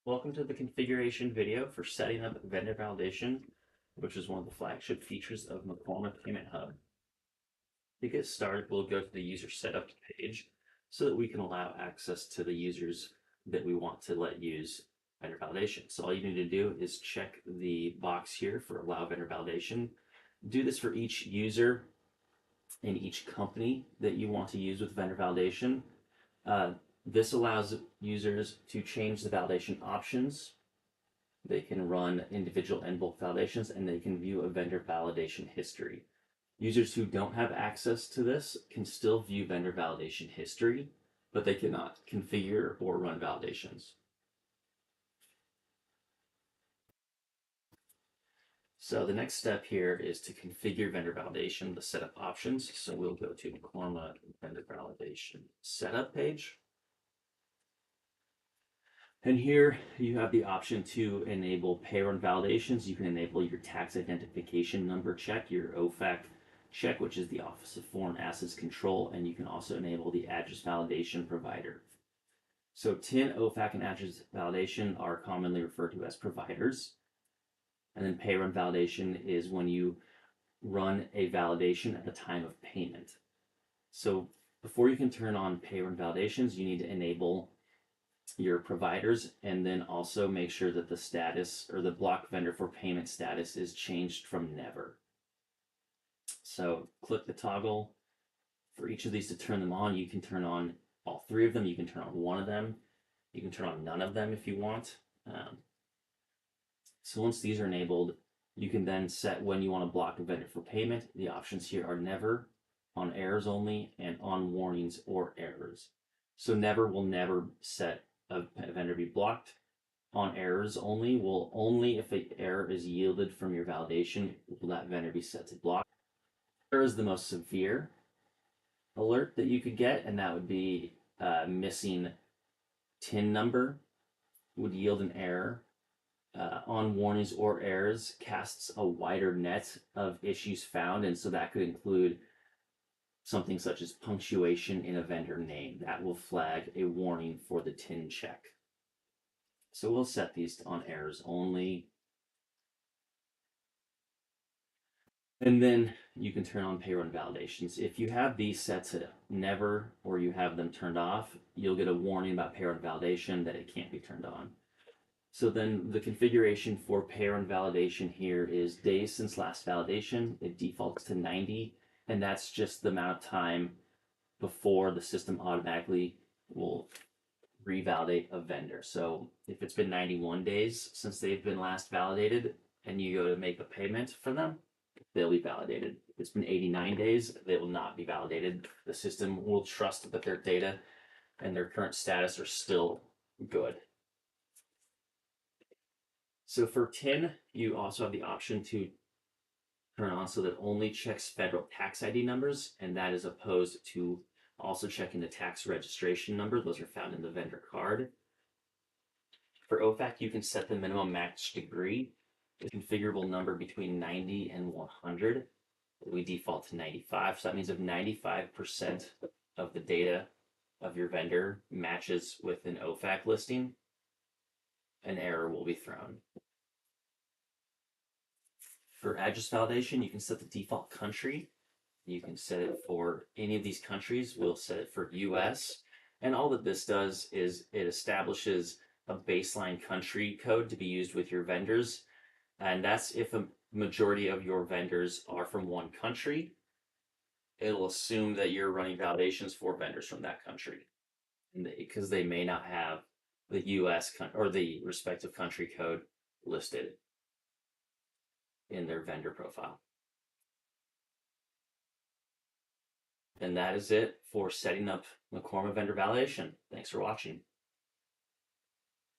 Welcome to the configuration video for setting up vendor validation, which is one of the flagship features of Mekorma Payment Hub. To get started, we'll go to the user setup page so that we can allow access to the users that we want to let use vendor validation. So all you need to do is check the box here for allow vendor validation. Do this for each user in each company that you want to use with vendor validation. This allows users to change the validation options. They can run individual and bulk validations, and they can view a vendor validation history. Users who don't have access to this can still view vendor validation history, but they cannot configure or run validations. So the next step here is to configure vendor validation, the setup options. So we'll go to Mekorma vendor validation setup page. And here you have the option to enable pay run validations. You can enable your tax identification number check, your OFAC check, which is the Office of Foreign Assets Control, and you can also enable the address validation provider. So TIN, OFAC, and address validation are commonly referred to as providers. And then pay run validation is when you run a validation at the time of payment. So before you can turn on pay run validations, you need to enable your providers and then also make sure that the status or the block vendor for payment status is changed from never. So click the toggle for each of these to turn them on. You can turn on all three of them. You can turn on one of them. You can turn on none of them if you want. So once these are enabled, you can then set when you want to block a vendor for payment. The options here are never, on errors only, and on warnings or errors. So never will never set a vendor be blocked. On errors only will only if an error is yielded from your validation will that vendor be set to block. Error is the most severe alert that you could get, and that would be missing TIN number would yield an error. On warnings or errors casts a wider net of issues found, and so that could include something such as punctuation in a vendor name. That will flag a warning for the TIN check. So we'll set these on errors only. And then you can turn on pay run validations. If you have these set to never or you have them turned off, you'll get a warning about pay run validation that it can't be turned on. So then the configuration for pay run validation here is days since last validation. It defaults to 90, and that's just the amount of time before the system automatically will revalidate a vendor. So if it's been 91 days since they've been last validated and you go to make a payment for them, they'll be validated. If it's been 89 days, they will not be validated. The system will trust that their data and their current status are still good. So for TIN, you also have the option to turn on so that only checks federal tax ID numbers, and that is opposed to also checking the tax registration number. Those are found in the vendor card. For OFAC, you can set the minimum match degree, a configurable number between 90 and 100. We default to 95, so that means if 95% of the data of your vendor matches with an OFAC listing, an error will be thrown. For address validation, you can set the default country. You can set it for any of these countries. We'll set it for US. And all that this does is it establishes a baseline country code to be used with your vendors. And that's if a majority of your vendors are from one country. It'll assume that you're running validations for vendors from that country because they may not have the US or the respective country code listed in their vendor profile. And that is it for setting up Mekorma vendor validation. Thanks for watching.